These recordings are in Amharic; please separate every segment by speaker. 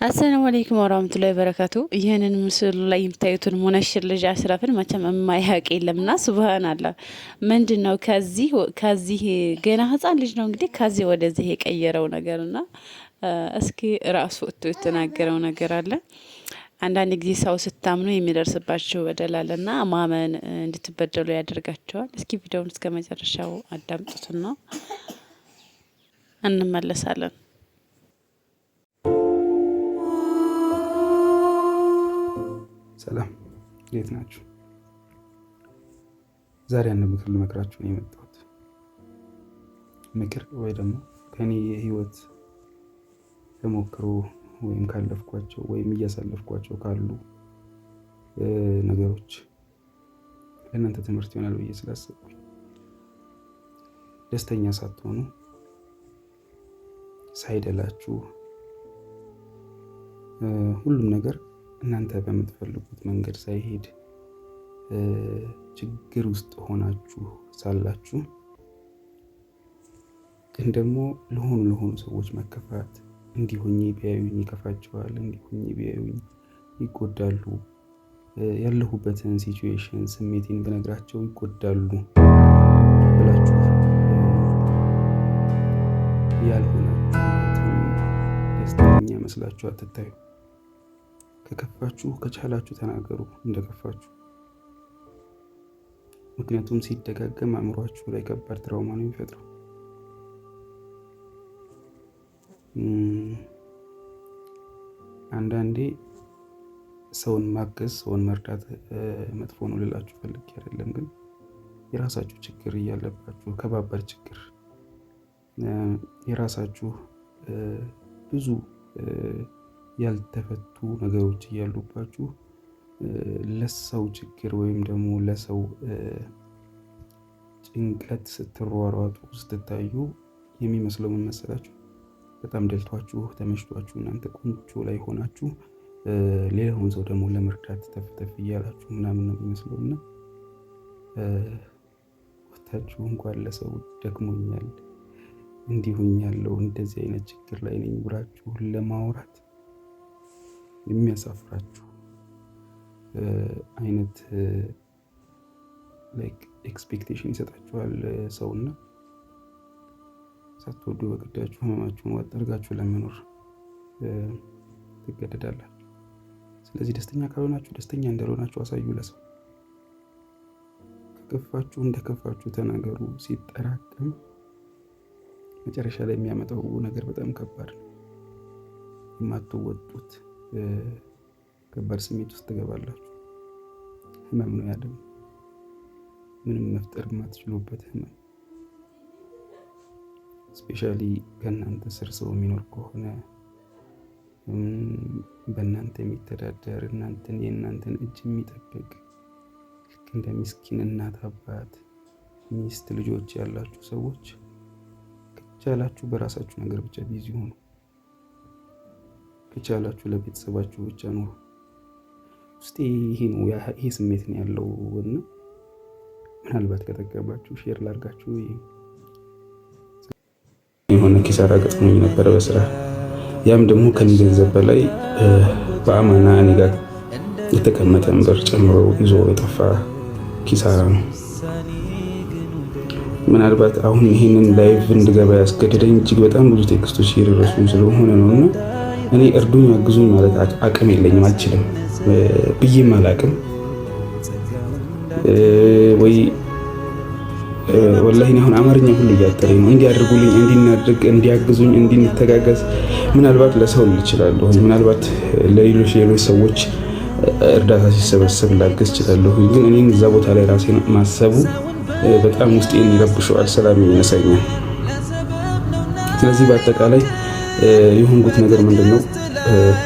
Speaker 1: አሰላሙ አለይኩም ወራህመቱላሂ ወበረካቱ። ይህንን ምስሉ ላይ የምታዩትን ሙነሽር ልጅ አሽራፍን መቼም የማያውቅ የለምና ሱብሃንአላህ። ምንድን ነው ከዚህ ገና ህፃን ልጅ ነው እንግዲህ ከዚህ ወደዚህ የቀየረው ነገርና እስኪ ራሱ ወጥቶ የተናገረው ነገር አለ። አንዳንድ ጊዜ ሰው ስታምኑ የሚደርስባቸው በደል አለና ማመን እንድትበደሉ ያደርጋቸዋል። እስኪ ቪዲዮውን እስከ መጨረሻው አዳምጡትና እንመለሳለን።
Speaker 2: ሰላም እንዴት ናችሁ? ዛሬ አንድ ምክር ልመክራችሁ ነው የመጣሁት። ምክር ወይ ደግሞ ከኔ የህይወት ተሞክሮ ወይም ካለፍኳቸው ወይም እያሳለፍኳቸው ካሉ ነገሮች ለእናንተ ትምህርት ይሆናል ብዬ ስላሰብኩኝ። ደስተኛ ሳትሆኑ ሳይደላችሁ ሁሉም ነገር እናንተ በምትፈልጉት መንገድ ሳይሄድ ችግር ውስጥ ሆናችሁ ሳላችሁ ግን ደግሞ ለሆኑ ሰዎች መከፋት፣ እንዲሆኜ ቢያዩኝ ይከፋቸዋል፣ እንዲሆኜ ቢያዩኝ ይጎዳሉ፣ ያለሁበትን ሲቹዌሽን ስሜቴን ብነግራቸው ይጎዳሉ ብላችሁ ያልሆናችሁትን ደስተኛ መስላችሁ አትታዩ። ከከፋችሁ ከቻላችሁ ተናገሩ እንደከፋችሁ። ምክንያቱም ሲደጋገም አእምሯችሁ ላይ ከባድ ትራውማ ነው የሚፈጥረው። አንዳንዴ ሰውን ማገዝ ሰውን መርዳት መጥፎ ነው ልላችሁ ፈልጌ አይደለም። ግን የራሳችሁ ችግር እያለባችሁ ከባባድ ችግር የራሳችሁ ብዙ ያልተፈቱ ነገሮች እያሉባችሁ ለሰው ችግር ወይም ደግሞ ለሰው ጭንቀት ስትሯሯጡ ስትታዩ የሚመስለው ምን መሰላችሁ? በጣም ደልቷችሁ ተመችቷችሁ እናንተ ቆንጆ ላይ ሆናችሁ ሌላውን ሰው ደግሞ ለመርዳት ተፍተፍ እያላችሁ ምናምን ነው የሚመስለው። እና ወታችሁ እንኳን ለሰው ደክሞኛል እንዲሁኛለሁ እንደዚህ አይነት ችግር ላይ ነኝ ብላችሁ ለማውራት የሚያሳፍራችሁ አይነት ላይክ ኤክስፔክቴሽን ይሰጣችኋል ሰውና ሳትወዱ በግዳችሁ ህመማችሁን ዋጥ አድርጋችሁ ለመኖር ትገደዳላችሁ። ስለዚህ ደስተኛ ካልሆናችሁ ደስተኛ እንዳልሆናችሁ አሳዩ ለሰው። ከከፋችሁ እንደከፋችሁ ተናገሩ። ሲጠራቀም መጨረሻ ላይ የሚያመጣው ነገር በጣም ከባድ ነው። የማትወጡት ከባድ ስሜት ውስጥ ትገባላችሁ። ህመም ነው ያለው፣ ምንም መፍጠር የማትችሉበት ህመም። ስፔሻሊ ከእናንተ ስር ሰው የሚኖር ከሆነ በእናንተ የሚተዳደር የእናንተን እጅ የሚጠብቅ ልክ እንደ ምስኪን እናት፣ አባት፣ ሚስት፣ ልጆች ያላችሁ ሰዎች ከቻላችሁ በራሳችሁ ነገር ብቻ ቢዚ ሆኑ። ከቻላችሁ ለቤተሰባችሁ ብቻ ኑሩ። ውስጤ ይሄ ስሜት ነው ያለው እና ምናልባት ከጠቀማችሁ ሼር ላድርጋችሁ። የሆነ ኪሳራ ገጥሞኝ ነበረ በስራ። ያም ደግሞ ከኔ ገንዘብ በላይ በአማና እኔ ጋር የተቀመጠን ብር ጨምሮ ይዞ የጠፋ ኪሳራ ነው። ምናልባት አሁን ይሄንን ላይቭ እንድገባ ያስገደደኝ እጅግ በጣም ብዙ ቴክስቶች እየደረሱኝ ስለሆነ ነውና እኔ እርዱኝ አግዙኝ ማለት አቅም የለኝም፣ አልችልም ብዬም አላቅም። ወይ ወላሂ አሁን አማርኛ ሁሉ እያጠረኝ ነው። እንዲያደርጉልኝ፣ እንዲናድርግ፣ እንዲያግዙኝ፣ እንድንተጋገዝ ምናልባት ለሰው ልችላለሁ፣ ምናልባት ለሌሎች ሰዎች እርዳታ ሲሰበሰብ ላገዝ እችላለሁ። ግን እኔን እዛ ቦታ ላይ ራሴን ማሰቡ በጣም ውስጤን ይረብሸዋል፣ ሰላም ይነሳኛል። ስለዚህ በአጠቃላይ የሆንኩት ነገር ምንድነው?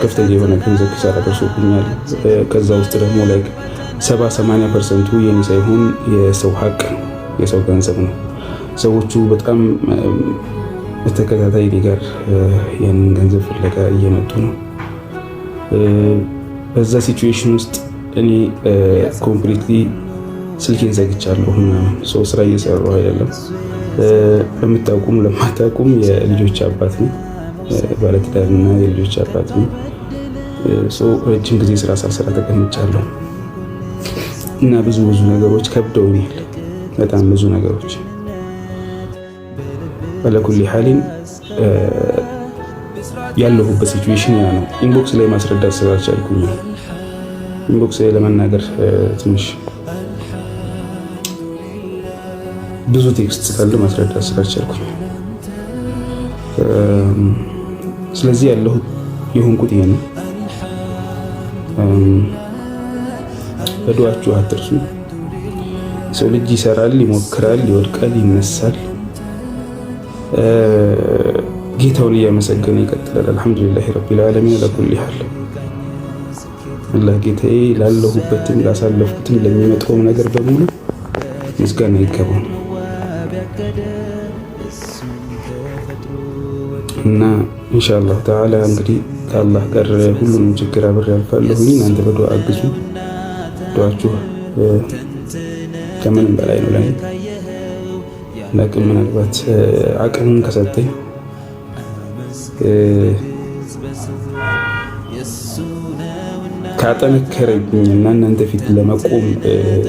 Speaker 2: ከፍተኛ የሆነ ገንዘብ ኪሳራ ደርሶብኛል። ከዛ ውስጥ ደግሞ ላይ 70-80% የኔ ሳይሆን የሰው ሀቅ ነው፣ የሰው ገንዘብ ነው። ሰዎቹ በጣም በተከታታይ እኔ ጋር ያንን ገንዘብ ፍለጋ እየመጡ ነው። በዛ ሲቹዌሽን ውስጥ እኔ ኮምፕሊትሊ ስልኬን ዘግቻለሁ ምናምን። ስራ እየሰራሁ አይደለም። ለምታውቁም ለማታውቁም የልጆች አባት ነው። ባለትዳርና የልጆች አባት ነኝ። ረጅም ጊዜ ስራ ሳልሰራ ተቀምጫለሁ እና ብዙ ነገሮች ከብደውኛል። በጣም ብዙ ነገሮች አለኩል ሐሊን ያለሁበት ሲቹዌሽን ያ ነው። ኢንቦክስ ላይ ማስረዳት ስላልቻልኩኝ ኢንቦክስ ላይ ለመናገር ትንሽ ብዙ ቴክስት ስላለ ማስረዳት ስላልቻልኩኝ፣ ስለዚህ ያለሁት የሆንኩት ይሄ ነው። በዱዓችሁ አትርሱ። ሰው ልጅ ይሰራል፣ ይሞክራል፣ ይወድቃል፣ ይነሳል። ጌታውን እያመሰገነ ይቀጥላል። አልሐምዱሊላህ ረቢል ዓለሚን ለኩል ሐል። አላህ ጌታዬ ላለሁበትም ላሳለፍኩትም ለሚመጣውም ነገር በሙሉ ምስጋና ይገባው እና ኢንሻአላህ ተዓላ እንግዲህ ከአላህ ጋር ሁሉንም ችግር አብሬ አልፋለሁኝ። እናንተ በዱዓ አግዙ። ዱዓችሁ ከምንም በላይ ነው ለኔ። ለቅም ምናልባት አቅምን ከሰጠኝ ካጠነከረኝና እናንተ ፊት ለመቆም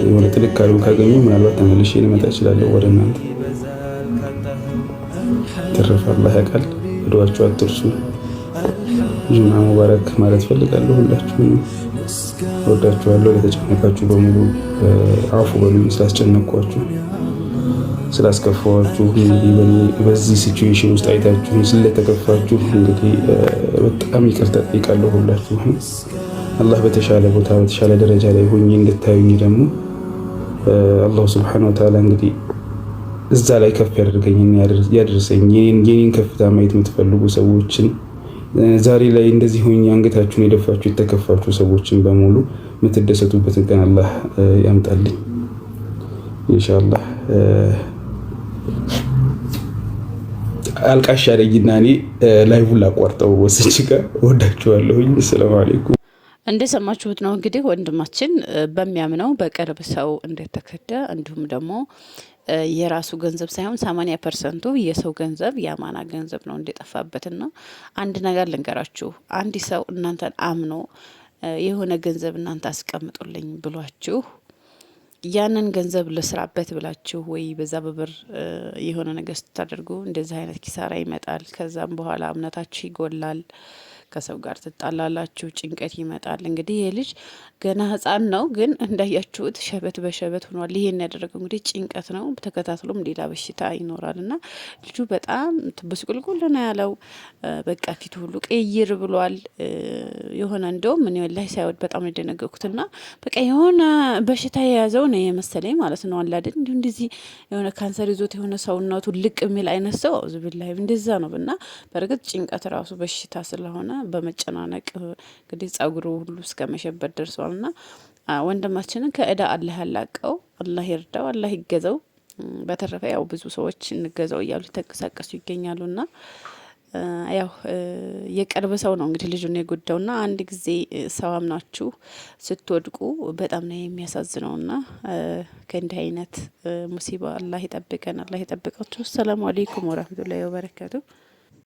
Speaker 2: የሆነ ጥንካሬውን ካገኘ ምናልባት ተመልሼ ልመጣ እችላለሁ ወደ እናንተ። ተረፈ አላህ ያውቃል። ዱዓችሁ አትርሱ። ጁማ ሙባረክ ማለት ፈልጋለሁ። ሁላችሁም ወዳችኋለሁ። ለተጨነቃችሁ በሙሉ አፉ በሉኝ ስላስጨነቅኳችሁ ስላስከፋዋችሁ። እንግዲህ በዚህ ሲቹዌሽን ውስጥ አይታችሁ ስለተከፋችሁ እንግዲህ በጣም ይቅርታ ጠይቃለሁ ሁላችሁም። አላህ በተሻለ ቦታ በተሻለ ደረጃ ላይ ሆኜ እንድታዩኝ ደግሞ አላሁ ሱብሓነሁ ወተዓላ እንግዲህ እዛ ላይ ከፍ ያደርገኝና ያደርሰኝ። የኔን ከፍታ ማየት የምትፈልጉ ሰዎችን ዛሬ ላይ እንደዚህ ሆኜ አንገታችሁን የደፋችሁ የተከፋችሁ ሰዎችን በሙሉ የምትደሰቱበትን ቀን አላህ ያምጣልኝ ኢንሻአላህ። አልቃሻ አለኝና እኔ ላይቭን ላቋርጠው ወስጄ ጋር ወዳችኋለሁኝ። ሰላም አለይኩም።
Speaker 1: እንደሰማችሁት ነው እንግዲህ ወንድማችን በሚያምነው በቅርብ ሰው እንደተከዳ እንዲሁም ደግሞ የራሱ ገንዘብ ሳይሆን 80% የሰው ገንዘብ የአማና ገንዘብ ነው እንደጠፋበትና አንድ ነገር ልንገራችሁ። አንድ ሰው እናንተን አምኖ የሆነ ገንዘብ እናንተ አስቀምጡልኝ ብሏችሁ ያንን ገንዘብ ልስራበት ብላችሁ ወይ በዛ በብር የሆነ ነገር ስታደርጉ እንደዚህ አይነት ኪሳራ ይመጣል። ከዛም በኋላ እምነታችሁ ይጎላል፣ ከሰው ጋር ትጣላላችሁ፣ ጭንቀት ይመጣል። እንግዲህ ይሄ ልጅ ገና ሕፃን ነው፣ ግን እንዳያችሁት ሸበት በሸበት ሆኗል። ይሄን ያደረገው እንግዲህ ጭንቀት ነው። ተከታትሎም ሌላ በሽታ ይኖራል እና ልጁ በጣም ብስቁልቁል ነው ያለው። በቃ ፊቱ ሁሉ ቀይር ብሏል። የሆነ እንደውም ምን ወላሂ ሳይወድ በጣም ነው የደነገኩትና በቃ የሆነ በሽታ የያዘው ነው የመሰለኝ ማለት ነው። አላደን እንደዚህ የሆነ ካንሰር ይዞት የሆነ ሰውነቱ ልቅ የሚል አይነት ሰው አውዝ ቢላሂ እንደዛ ነው። እና በእርግጥ ጭንቀት ራሱ በሽታ ስለሆነ በመጨናነቅ እንግዲህ ጸጉሩ ሁሉ እስከ መሸበት ደርሷል። እና ወንድማችንን ከእዳ አላህ ያላቀው፣ አላህ ይርዳው፣ አላህ ይገዘው። በተረፈ ያው ብዙ ሰዎች እንገዛው እያሉ ተንቀሳቀሱ ይገኛሉና ያው የቅርብ ሰው ነው እንግዲህ ልጁን የጎዳውና አንድ ጊዜ ሰው አምናችሁ ስትወድቁ በጣም ነው የሚያሳዝነውና ከእንዲህ አይነት ሙሲባ አላህ ይጠብቀን፣ አላህ ይጠብቃችሁ። ሰላም አለይኩም ወራህመቱላሂ ወበረካቱ።